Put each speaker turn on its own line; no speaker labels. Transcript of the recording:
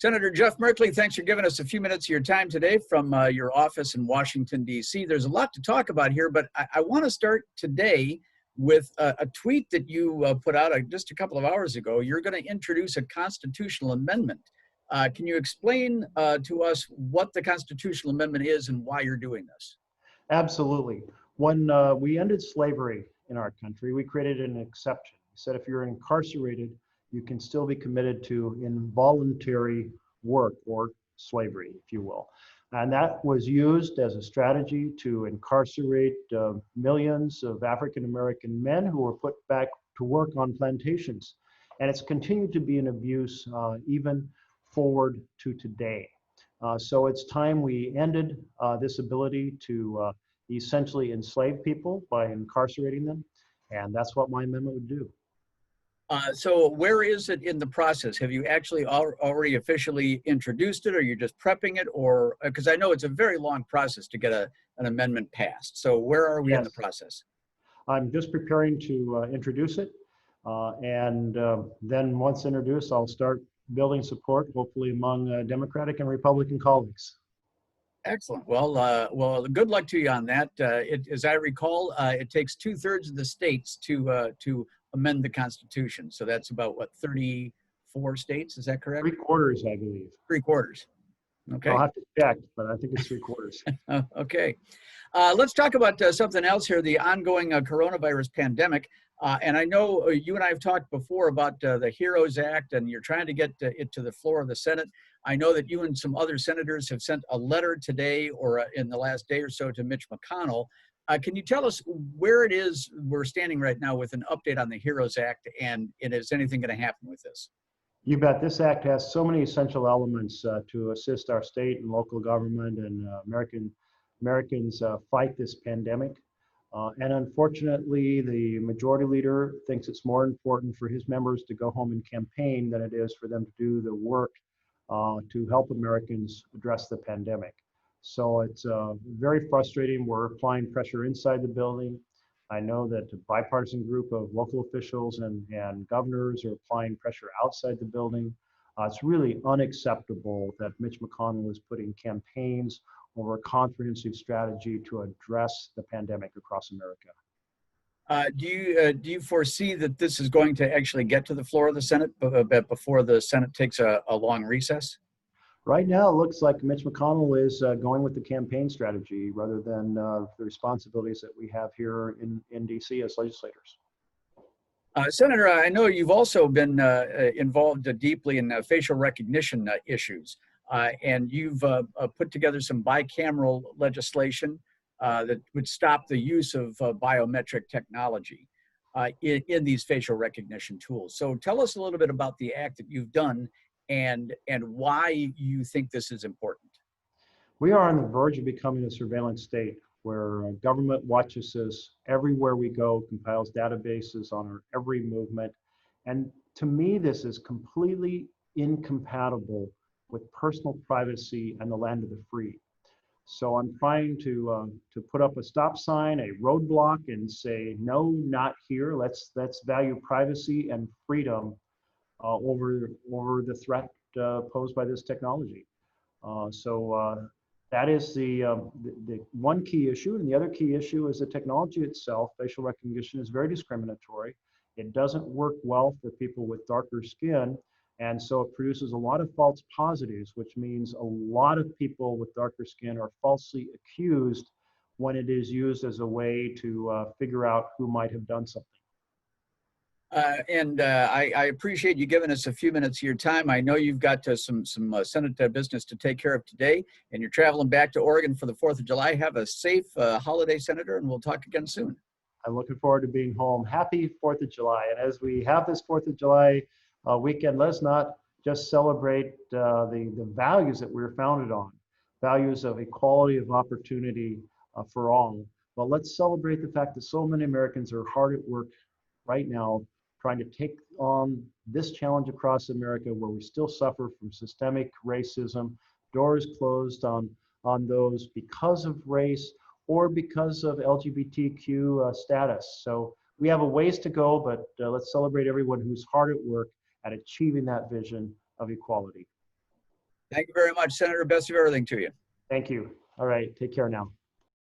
Senator Jeff Merkley, thanks for giving us a few minutes of your time today from your office in Washington, D.C. There's a lot to talk about here, but I want to start today with a tweet that you put out just a couple of hours ago. You're going to introduce a constitutional amendment. Can you explain to us what the constitutional amendment is and why you're doing this?
Absolutely. When we ended slavery in our country, we created an exception. We said if you're incarcerated, you can still be committed to involuntary work or slavery, if you will. And that was used as a strategy to incarcerate millions of African-American men who were put back to work on plantations. And it's continued to be an abuse even forward to today. So it's time we ended this ability to essentially enslave people by incarcerating them. And that's what my amendment would do.
So where is it in the process? Have you actually already officially introduced it, or you're just prepping it? Or because I know it's a very long process to get an amendment passed. So where are we in the process?
I'm just preparing to introduce it. And then once introduced, I'll start building support, hopefully among Democratic and Republican colleagues.
Excellent. Well, good luck to you on that. As I recall, it takes 2/3 of the states to amend the Constitution. So that's about what, 34 states? Is that correct?
3/4, I believe.
3/4. Okay.
I'll have to check, but I think it's 3/4.
Okay. Let's talk about something else here, the ongoing coronavirus pandemic. And I know you and I have talked before about the HEROES Act, and you're trying to get it to the floor of the Senate. I know that you and some other senators have sent a letter today or in the last day or so to Mitch McConnell. Can you tell us where it is we're standing right now with an update on the HEROES Act, and is anything going to happen with this?
You bet. This act has so many essential elements to assist our state and local government and Americans fight this pandemic. And unfortunately, the majority leader thinks it's more important for his members to go home and campaign than it is for them to do the work to help Americans address the pandemic. So it's very frustrating. We're applying pressure inside the building. I know that a bipartisan group of local officials and governors are applying pressure outside the building. It's really unacceptable that Mitch McConnell is putting campaigns over a comprehensive strategy to address the pandemic across America.
Do you foresee that this is going to actually get to the floor of the Senate before the Senate takes a long recess?
Right now, it looks like Mitch McConnell is going with the campaign strategy rather than the responsibilities that we have here in D.C. as legislators.
Senator, I know you've also been involved deeply in facial recognition issues, and you've put together some bicameral legislation that would stop the use of biometric technology in these facial recognition tools. So tell us a little bit about the act that you've done and why you think this is important.
We are on the verge of becoming a surveillance state where government watches us everywhere we go, compiles databases on our every movement. And to me, this is completely incompatible with personal privacy and the land of the free. So I'm trying to put up a stop sign, a roadblock, and say, no, not here. Let's value privacy and freedom over the threat posed by this technology. That is the one key issue. And the other key issue is the technology itself. Facial recognition is very discriminatory. It doesn't work well for people with darker skin. And so it produces a lot of false positives, which means a lot of people with darker skin are falsely accused when it is used as a way to figure out who might have done something.
I appreciate you giving us a few minutes of your time. I know you've got some Senate business to take care of today, and you're traveling back to Oregon for the 4th of July. Have a safe holiday, Senator, and we'll talk again soon.
I'm looking forward to being home. Happy 4th of July. And as we have this 4th of July weekend, let's not just celebrate the values that we're founded on, values of equality of opportunity for all, but let's celebrate the fact that so many Americans are hard at work right now trying to take on this challenge across America where we still suffer from systemic racism, doors closed on those because of race or because of LGBTQ status. So we have a ways to go, but let's celebrate everyone who's hard at work at achieving that vision of equality.
Thank you very much, Senator. Best of everything to you.
Thank you. All right. Take care now.